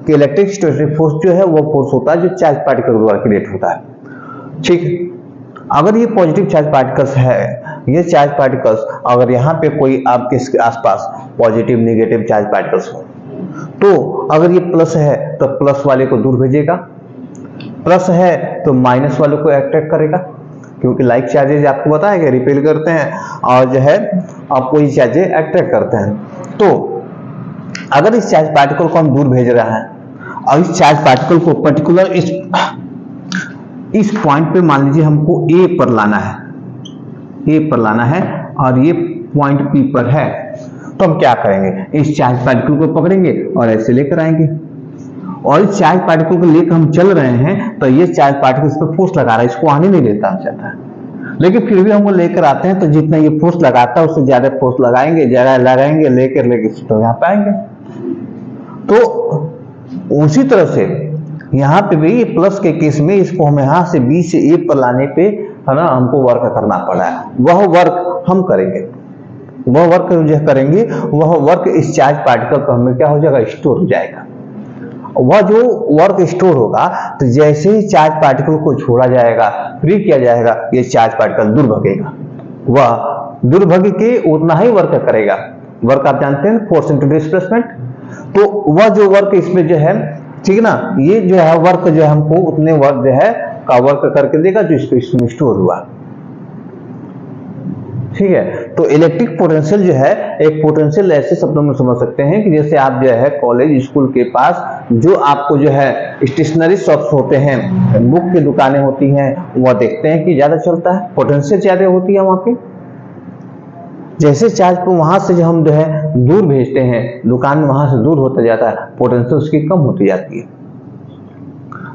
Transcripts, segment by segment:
कि electric static force जो है वो फोर्स होता है जो चार्ज पार्टिकल द्वारा क्रिएट होता है। ठीक, अगर ये पॉजिटिव चार्ज पार्टिकल्स है, ये चार्ज पार्टिकल्स अगर यहाँ पे कोई आपके आसपास पॉजिटिव नेगेटिव चार्ज पार्टिकल्स हो, तो अगर ये प्लस है तो प्लस वाले को दूर भेजेगा, प्लस है तो माइनस वाले को अट्रैक्ट करेगा, क्योंकि लाइक चार्जेज आपको पता है कि रिपेल करते हैं और जो है आपको ये चार्जेज अट्रैक्ट करते हैं। तो अगर इस चार्ज पार्टिकल को हम दूर भेज रहे हैं और इस चार्ज पार्टिकल को पर्टिकुलर इस पॉइंट पे मान लीजिए हमको ए पर लाना है, ए पर लाना है और ये पॉइंट पी पर है, तो हम क्या करेंगे, इस चार्ज पार्टिकल को पकड़ेंगे और ऐसे लेकर आएंगे, और इस चार्ज पार्टिकल को लेकर हम चल रहे हैं तो ये चार्ज पार्टिकल इस पर फोर्स लगा रहा है, इसको आने नहीं देता चाहता है, लेकिन फिर भी हमको लेकर आते हैं तो जितना ये फोर्स लगाता है उससे ज्यादा फोर्स लगाएंगे, ज्यादा लगाएंगे, लेकर तो यहाँ पे आएंगे। तो उसी तरह से यहाँ पे भी प्लस के केस में इसको हम यहाँ से बी से ए पर लाने पे है ना हमको वर्क करना पड़ा है, वह वर्क हम करेंगे, वह वर्क जो करेंगे वह वर्क इस चार्ज पार्टिकल पर हमें क्या हो जाएगा, स्टोर हो जाएगा। वह जो वर्क स्टोर होगा तो जैसे ही चार्ज पार्टिकल को छोड़ा जाएगा, फ्री किया जाएगा, ये चार्ज पार्टिकल दूर भगेगा, वह दूर भग के उतना ही वर्क करेगा। वर्क आप जानते हैं फोर्स इनटू डिस्प्लेसमेंट, तो वह जो वर्क इसमें जो है, ठीक है ना, ये जो है वर्क जो है हमको उतने वर्क जो है का वर्क करके देगा जो इसमें स्टोर हुआ। ठीक है, तो इलेक्ट्रिक पोटेंशियल जो है एक पोटेंशियल ऐसे शब्दों में समझ सकते हैं कि जैसे आप जो है कॉलेज स्कूल के पास जो आपको जो है स्टेशनरी शॉप्स होते हैं, बुक की दुकानें होती हैं, वह देखते हैं कि ज्यादा चलता है, पोटेंशियल ज्यादा होती है वहां पे। जैसे चार्ज को वहां से जो हम जो है दूर भेजते हैं, दुकान वहां से दूर होता जाता है, पोटेंशियल उसकी कम होती जाती है।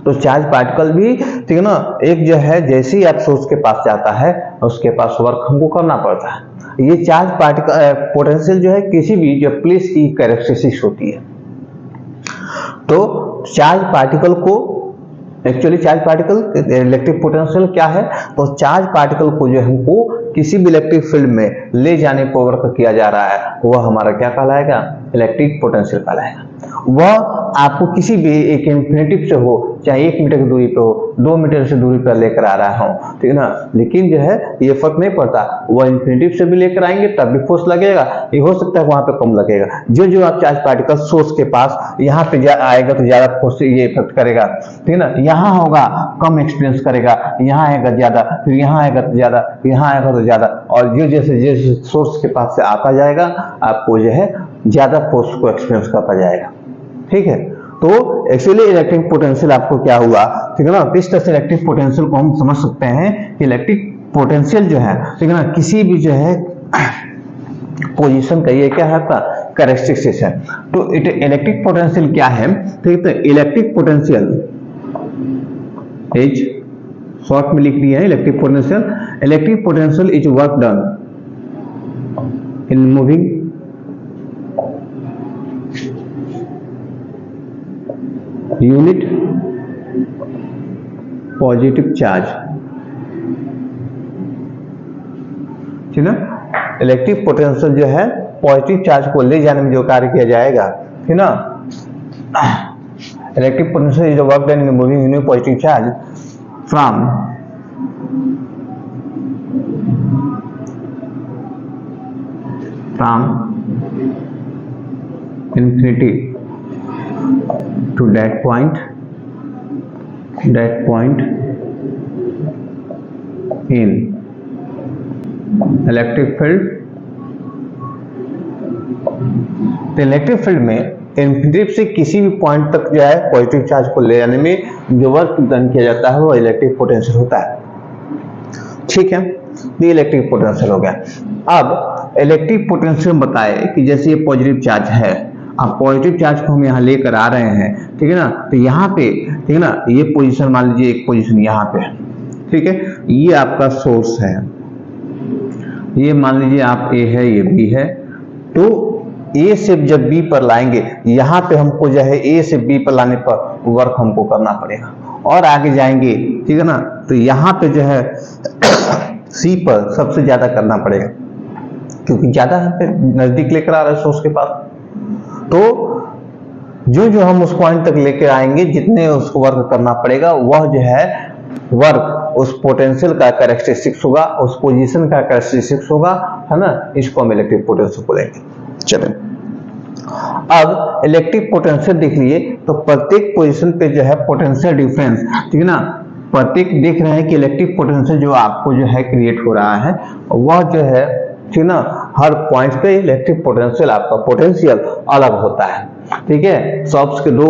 तो चार्ज पार्टिकल भी ठीक है ना, एक जो है जैसे ही आप सोर्स के पास जाता है उसके पास वर्क हमको करना पड़ता है। ये चार्ज पार्टिकल पोटेंशियल जो है किसी भी जो प्लेस की कैरेक्टरिस्टिक्स होती है। तो चार्ज पार्टिकल को actually charge particle electric potential क्या है, तो चार्ज पार्टिकल को जो हमको किसी भी इलेक्ट्रिक फील्ड में ले जाने पर वर्क किया जा रहा है वह हमारा क्या कहलाएगा, इलेक्ट्रिक पोटेंशियल कहलाएगा। वह आपको किसी भी एक इंफिनिटी से हो, चाहे 1 मीटर की दूरी पे हो, 2 मीटर से दूरी पर लेकर आ रहा हूं, ठीक है ना, लेकिन जो है ये फर्क नहीं पड़ता, वह इंफिनिटी से भी लेकर आएंगे तब भी फोर्स लगेगा, ये हो सकता है वहां पे कम लगेगा। जो आप चार्ज पार्टिकल सोर्स के पास यहाँ पे आएगा तो ज्यादा फोर्स ये इफेक्ट करेगा, ठीक है ना, यहाँ होगा कम एक्सपीरियंस करेगा, यहाँ आएगा ज्यादा, फिर यहाँ आएगा तो ज्यादा, यहाँ आएगा तो ज्यादा, और जो जैसे सोर्स के पास से आता जाएगा आपको जो है ज्यादा फोर्स को एक्सपीरियंस करता जाएगा। ठीक है, तो एक्चुअली इलेक्ट्रिक पोटेंशियल आपको क्या हुआ, ठीक है ना, इस तरह से इलेक्ट्रिक पोटेंशियल को हम समझ सकते हैं कि इलेक्ट्रिक पोटेंशियल जो है, ठीक है ना, किसी भी जो है पोजीशन का ये क्या है आपका कैरेक्टरिस्टिक्स है। तो इलेक्ट्रिक पोटेंशियल क्या है, ठीक है, तो इलेक्ट्रिक पोटेंशियल इज शॉर्ट में लिख दिया है electric potential is work done in moving unit positive charge, ठीक है। इलेक्ट्रिक पोटेंशियल जो है पॉजिटिव चार्ज को ले जाने में जो कार्य किया जाएगा, ठीक है ना, electric potential is work done in moving unit positive charge from infinity to that point in electric field। तो इलेक्ट्रिक फील्ड में इन्फिनिटी से किसी भी पॉइंट तक जो है पॉजिटिव चार्ज को ले जाने में जो वर्क डन किया जाता है वो इलेक्ट्रिक पोटेंशियल होता है। ठीक है, ये इलेक्ट्रिक पोटेंशियल हो गया। अब इलेक्ट्रिक पोटेंशियल बताए कि जैसे ये पॉजिटिव चार्ज है, अब पॉजिटिव चार्ज को हम यहाँ लेकर आ रहे हैं, ठीक है ना, तो यहाँ पे ठीक है ना, ये पोजीशन मान लीजिए एक पोजीशन यहाँ पे है, ठीक है, ये आपका सोर्स है, ये मान लीजिए आप ए है, ये बी है, तो ए से जब बी पर लाएंगे, यहाँ पे हमको जो है ए से बी पर लाने पर वर्क हमको करना पड़ेगा, और आगे जाएंगे, ठीक है ना, तो यहाँ पे जो है सी पर सबसे ज्यादा करना पड़ेगा क्योंकि ज्यादा यहाँ पे नजदीक लेकर आ रहा है सोर्स के पास। तो जो जो हम उस पॉइंट तक लेके आएंगे, जितने उसको वर्क करना पड़ेगा, वह जो है वर्क उस पोटेंशियल का कैरेक्टरिस्टिक्स होगा, उस पोजीशन का कैरेक्टरिस्टिक्स होगा, है ना। इसको हम इलेक्ट्रिक पोटेंशियल बोलेंगे। चलिए अब इलेक्ट्रिक पोटेंशियल देख लिए, तो प्रत्येक पोजीशन पे जो है पोटेंशियल डिफरेंस, ठीक है ना, प्रत्येक देख रहे हैं कि इलेक्ट्रिक पोटेंशियल जो आपको जो है क्रिएट हो रहा है, वह जो है, ठीक ना, हर पॉइंट पे इलेक्ट्रिक पोटेंशियल आपका पोटेंशियल अलग होता है। ठीक है, शॉप्स के दो,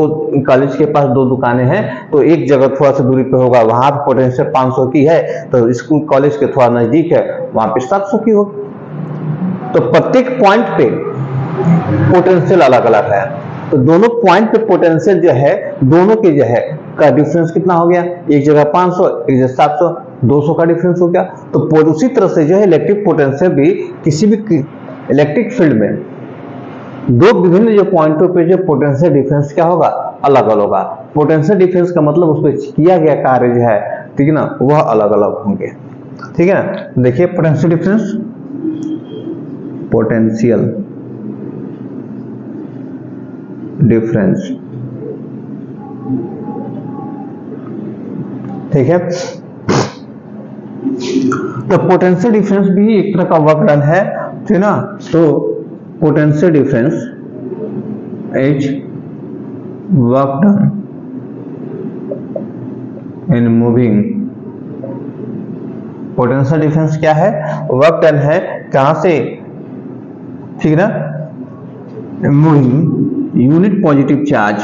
कॉलेज के पास दो दुकानें हैं, तो एक जगह थोड़ा सा दूरी पे होगा, वहां पे पोटेंशियल 500 की है, तो स्कूल कॉलेज के थोड़ा नजदीक है, वहां पे 700 की होगी। तो प्रत्येक पॉइंट पे पोटेंशियल अलग अलग है, तो दोनों पॉइंट पे पोटेंशियल जो है, दोनों के जो है का डिफरेंस कितना हो गया, एक जगह 500, एक जगह 700, 200 का डिफरेंस हो गया। तो उसी तरह से जो है इलेक्ट्रिक पोटेंशियल भी किसी भी इलेक्ट्रिक फील्ड में दो विभिन्न जो पॉइंटों पे जो पोटेंशियल डिफरेंस क्या होगा, अलग अलग होगा। पोटेंशियल डिफरेंस का मतलब उस पर किया गया कार्य जो है, ठीक है ना, वह अलग अलग होंगे। ठीक है ना, देखिए पोटेंशियल डिफरेंस, पोटेंशियल डिफरेंस, ठीक है। तो पोटेंशियल डिफरेंस भी एक तरह का वर्क डन है, ठीक है ना। तो potential difference is work done in moving. Potential difference क्या है, वर्क डन है, कहां से, ठीक है ना, moving unit positive charge,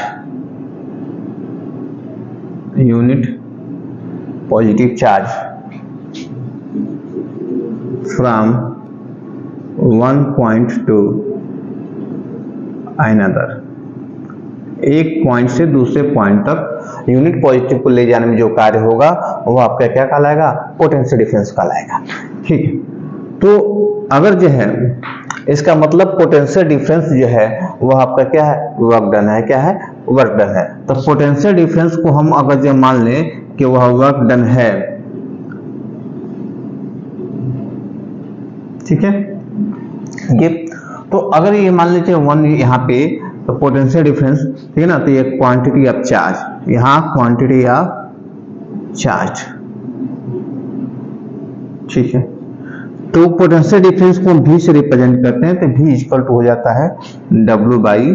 unit positive charge from one point two another, एक पॉइंट से दूसरे पॉइंट तक यूनिट पॉजिटिव को ले जाने में जो कार्य होगा, वो आपका क्या कहलाएगा, पोटेंशियल डिफरेंस कहलाएगा। ठीक है, तो अगर जो है इसका मतलब पोटेंशियल डिफरेंस जो है वह आपका क्या है, वर्क डन है, क्या है, वर्क डन है। तो पोटेंशियल डिफरेंस को हम अगर जो मान लें कि वह वर्क डन है, ठीक है, ये तो अगर ये मान लीजिए 1 यहाँ पे, तो पोटेंशियल डिफरेंस, ठीक है ना, तो ये क्वांटिटी ऑफ चार्ज, यहाँ क्वांटिटी ऑफ चार्ज, ठीक है। तो पोटेंशियल डिफरेंस को हम V से रिप्रेजेंट करते हैं, तो V इक्वल टू हो जाता है W बाई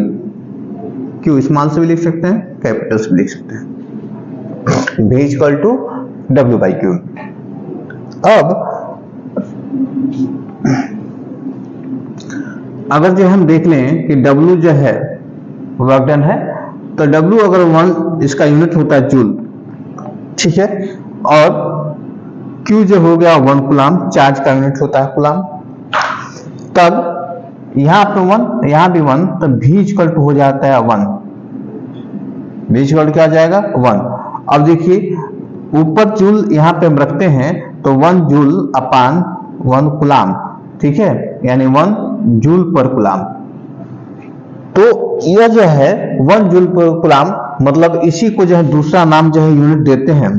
Q, स्मॉल से भी लिख सकते हैं, कैपिटल से भी लिख सकते हैं, V equal to W by Q। अब अगर जो हम देख लें कि W जो है वर्क डन है, तो W अगर 1, इसका यूनिट होता है जूल, ठीक है, और Q जो हो गया 1 कूलाम, चार्ज का यूनिट होता है कूलाम। तब यहाँ पे 1, यहाँ भी 1, तो V इक्वल टू हो जाता है 1, V इक्वल टू क्या हो जाएगा 1। अब देखिए ऊपर जूल यहाँ पे हम रखते हैं, तो 1 जूल अपान 1 कूलाम, ठीक है, यानी 1 जूल पर कूलाम। तो यह जो है 1 जूल पर कूलाम, मतलब इसी को जो है दूसरा नाम जो है यूनिट देते हैं,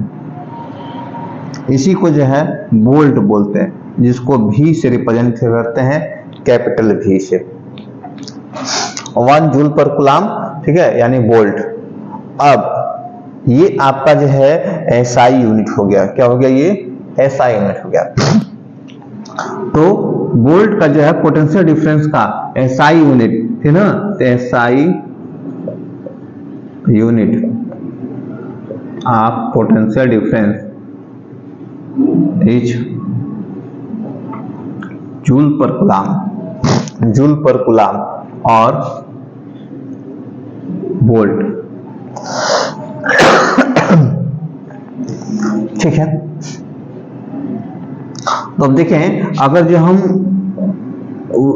इसी को जो है वोल्ट बोलते हैं, जिसको V से रिप्रेजेंट करते हैं, कैपिटल V से, 1 जूल पर कूलाम, ठीक है, यानी वोल्ट। अब ये आपका जो है SI यूनिट हो गया, क्या हो गया, ये SI यूनिट हो गया। तो वोल्ट का जो है पोटेंशियल डिफरेंस का SI यूनिट, है ना, तो SI unit of potential difference is joule पर कूलाम, जूल पर कूलाम और वोल्ट, ठीक है। तो अब देखें, अगर जो हम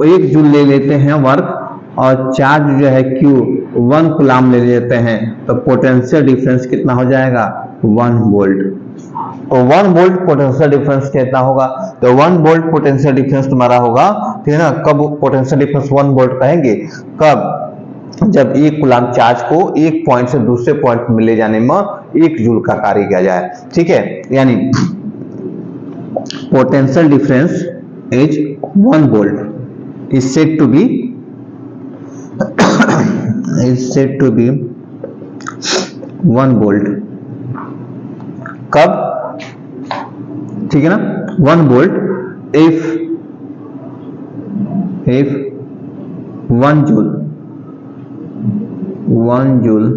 1 जूल ले लेते हैं वर्क, और चार्ज जो है Q 1 कूलाम ले लेते हैं, तो पोटेंशियल डिफरेंस कितना हो जाएगा, 1 वोल्ट। तो 1 वोल्ट पोटेंशियल डिफरेंस कितना होगा, तो 1 वोल्ट पोटेंशियल डिफरेंस तुम्हारा होगा, ठीक है ना। कब पोटेंशियल डिफरेंस 1 वोल्ट कहेंगे, कब, जब 1 कूलाम चार्ज को एक पॉइंट से दूसरे पॉइंट में ले जाने में 1 जूल का कार्य किया जाए, ठीक है, यानी potential difference is 1 volt is said to be is said to be 1 volt। कब? ठीक है ना, 1 volt if 1 joule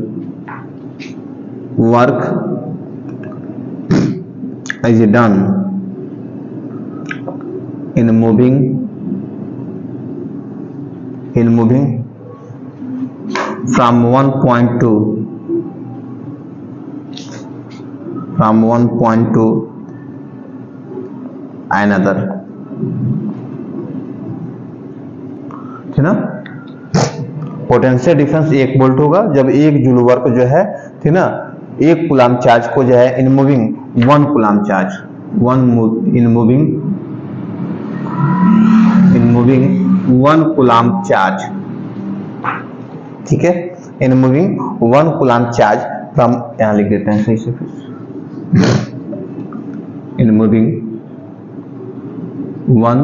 work is done in moving from one point to another। ठीक ना, पोटेंशियल डिफरेंस 1 वोल्ट होगा जब 1 जूल वर्क जो है, ठीक ना, 1 कूलम चार्ज को जो है in moving 1 coulomb charge, in moving 1 coulomb charge, ठीक है, in moving 1 coulomb charge from, यहां लिख देते हैं सही से, इन मूविंग 1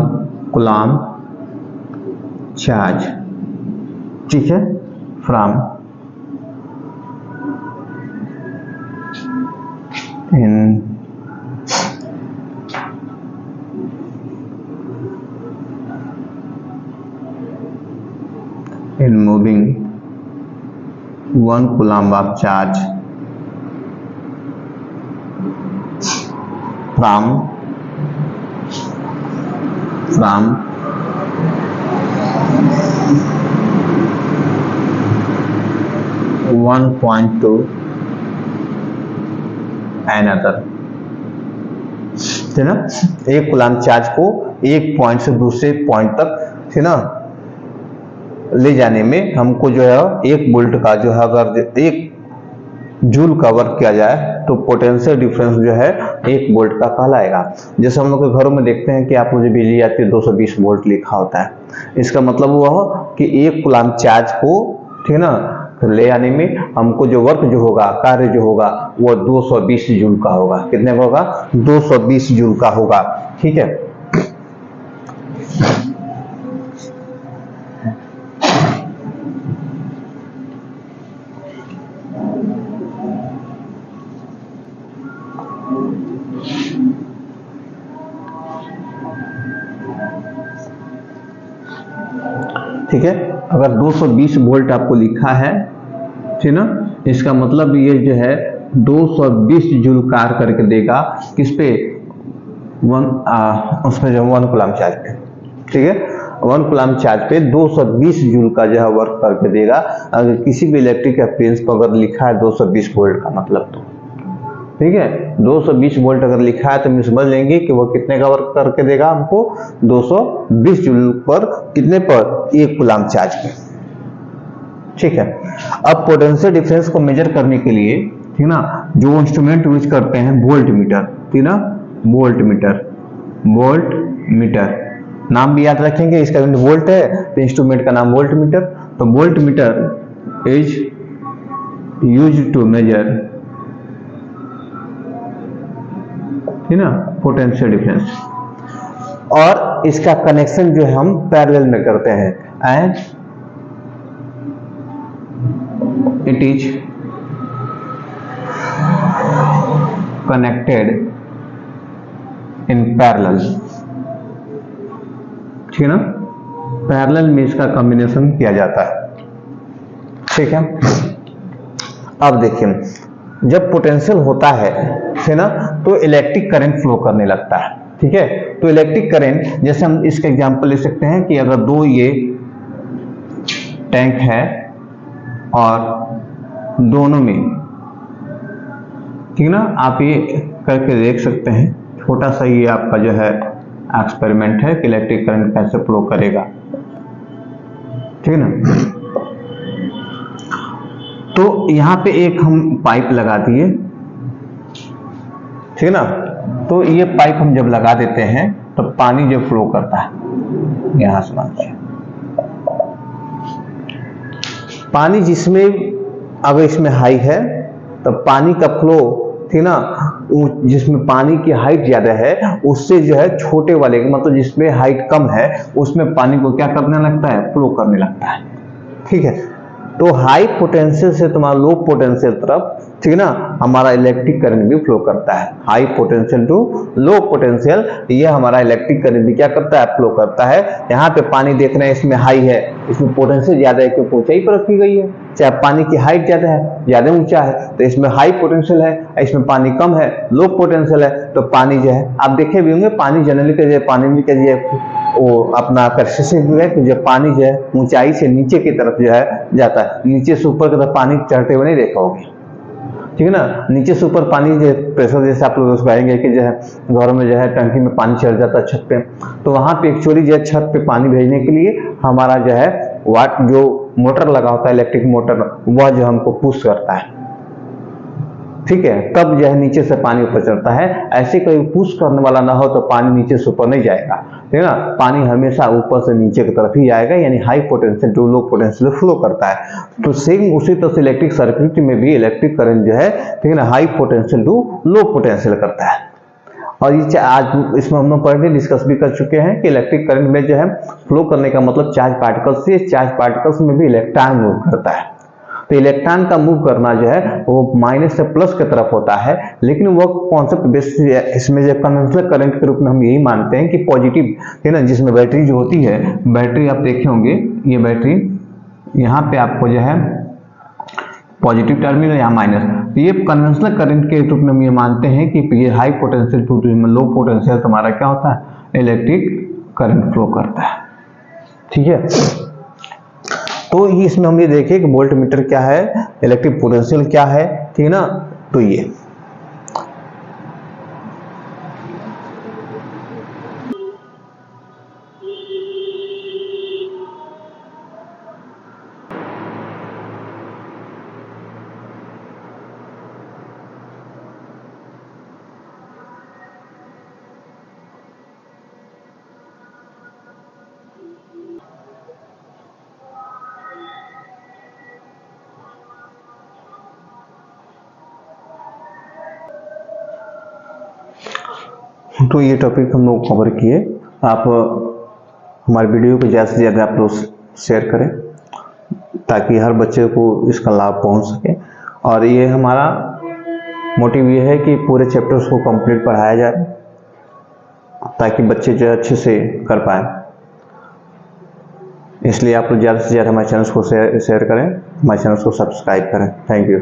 कूलम चार्ज, ठीक है, from in moving 1 coulomb of charge from 1 point to another। है ना, 1 कूलम चार्ज को एक पॉइंट से दूसरे पॉइंट तक, है ना, ले जाने में हमको जो है 1 वोल्ट का जो है, अगर 1 जूल का वर्क किया जाए तो पोटेंशियल डिफरेंस जो है 1 वोल्ट का कहलाएगा। जैसे हम लोग के घरों में देखते हैं कि आप मुझे बिजली आती है 220 वोल्ट लिखा होता है, इसका मतलब हुआ हो कि 1 कूलम चार्ज को, ठीक ना, ले आने में हमको जो वर्क जो होगा, कार्य जो होगा, वो 220 जूल का होगा। कितने का होगा? 220 जूल का होगा। ठीक है, ठीक है। अगर 220 वोल्ट आपको लिखा है, ठीक ना, इसका मतलब ये जो है 220 जूल कार्य करके देगा किस पे? उसमें जो 1 कूलम चार्ज पे, ठीक है, 1 कूलम चार्ज पे 220 जूल का जो है वर्क करके देगा। अगर किसी भी इलेक्ट्रिक अप्लायंस पर अगर लिखा है 220 वोल्ट का मतलब, तो ठीक है, 220 वोल्ट अगर लिखा है तो हम समझ लेंगे कि वो कितने का वर्क करके देगा हमको? 220 जूल पर, कितने पर? 1 कूलम चार्ज पे। ठीक है, अब पोटेंशियल डिफरेंस को मेजर करने के लिए, ठीक ना, जो इंस्ट्रूमेंट यूज करते हैं वोल्ट मीटर, ठीक ना, वोल्ट मीटर नाम भी याद रखेंगे, इसका यूनिट वोल्ट है तो इंस्ट्रूमेंट का नाम वोल्ट मीटर। तो voltmeter is used to measure, ठीक ना, पोटेंशियल डिफरेंस। और इसका कनेक्शन जो है हम पैरेलल में करते हैं, and it is connected in parallel, ठीक है ना, पैरेलल में इसका कॉम्बिनेशन किया जाता है। ठीक है, अब देखिए, जब पोटेंशियल होता है, ठीक ना, तो इलेक्ट्रिक करंट फ्लो करने लगता है। ठीक है, तो इलेक्ट्रिक करंट, जैसे हम इसका एग्जांपल ले सकते हैं कि अगर 2 ये टैंक है और दोनों में, ठीक ना, आप ये करके देख सकते हैं, छोटा सा ये आपका जो है एक्सपेरिमेंट है कि इलेक्ट्रिक करंट कैसे फ्लो करेगा। ठीक है ना, तो यहां पे एक हम पाइप लगा दिए, ठीक है ना, तो ये पाइप हम जब लगा देते हैं तो पानी जब फ्लो करता है, यहां से मानिए पानी, जिसमें अगर इसमें हाई है तो पानी का फ्लो, ठीक ना, जिसमें पानी की हाइट ज्यादा है उससे जो है छोटे वाले, मतलब जिसमें हाइट कम है उसमें पानी को क्या करने लगता है? फ्लो करने लगता है। ठीक है, तो हाई पोटेंशियल से तुम्हारा लो पोटेंशियल तरफ, ठीक है ना, हमारा इलेक्ट्रिक करंट भी फ्लो करता है। High potential to low potential, ये हमारा इलेक्ट्रिक करंट भी क्या करता है, फ्लो करता है। यहाँ पे पानी देख रहे हैं, इसमें हाई है, इसमें पोटेंशियल ज्यादा है क्योंकि ऊंचाई पर रखी गई है, चाहे पानी की हाइट ज्यादा है, ज्यादा ऊंचा है, तो इसमें हाई पोटेंशियल है, इसमें पानी कम है, लो पोटेंशियल है, तो पानी जो है आप देखे भी होंगे, पानी जनरली का पानी में क्या वो अपना कैरेक्टरिस्टिक है कि जब पानी जो है ऊंचाई से नीचे की तरफ जो है जाता है, नीचे से ऊपर की तरफ पानी चढ़ते हुए नहीं देखा होगी, ठीक है ना। नीचे से ऊपर पानी जो प्रेशर जैसे आप लोग उसको आएंगे कि जो है घर में जो है टंकी में पानी चढ़ जाता है छत पे, तो वहां पे एक्चुअली जो है छत पे पानी भेजने के लिए हमारा जो है वाट जो मोटर लगा होता है, इलेक्ट्रिक मोटर, वह जो हमको पुश करता है, ठीक है, तब जो है नीचे से पानी ऊपर चढ़ता है। ऐसे कोई पुश करने वाला ना हो तो पानी नीचे से ऊपर नहीं जाएगा, ठीक है ना, पानी हमेशा ऊपर से नीचे की तरफ ही आएगा, यानी high potential to low potential flow करता है। तो सेम उसी तरह से इलेक्ट्रिक सर्किट में भी इलेक्ट्रिक करंट जो है, ठीक है ना, high potential to low potential करता है। और ये आज इसमें हम लोग पहले डिस्कस भी कर चुके हैं कि इलेक्ट्रिक करंट में जो है फ्लो करने का मतलब चार्ज पार्टिकल्स से, चार्ज पार्टिकल्स में भी इलेक्ट्रॉन मूव करता है। तो इलेक्ट्रॉन का मूव करना जो है वो माइनस से प्लस की तरफ होता है, लेकिन वो कॉन्सेप्ट बेसिस इसमें जो कन्वेंशनल करंट के रूप में हम यही मानते हैं कि पॉजिटिव, है ना, जिसमें बैटरी जो होती है, बैटरी आप देखे होंगे, ये बैटरी यहाँ पे आपको जो है पॉजिटिव टर्मिनल, यहाँ माइनस, ये कन्वेंशनल करंट के रूप में हम ये मानते हैं कि ये high potential to low potential तुम्हारा क्या होता है, इलेक्ट्रिक करंट फ्लो करता है, ठीक है। तो इसमें हम ये देखें कि वोल्ट मीटर क्या है, इलेक्ट्रिक पोटेंशियल क्या है, ठीक है ना। तो ये तो ये टॉपिक हम लोग कवर किए। आप हमारे वीडियो को ज़्यादा से ज़्यादा आप लोग शेयर करें ताकि हर बच्चे को इसका लाभ पहुंच सके। और ये हमारा मोटिव ये है कि पूरे चैप्टर्स को कंप्लीट पढ़ाया जाए ताकि बच्चे जो अच्छे से कर पाए। इसलिए आप लोग ज़्यादा से ज़्यादा हमारे चैनल को शेयर करें, हमारे चैनल को सब्सक्राइब करें। Thank you.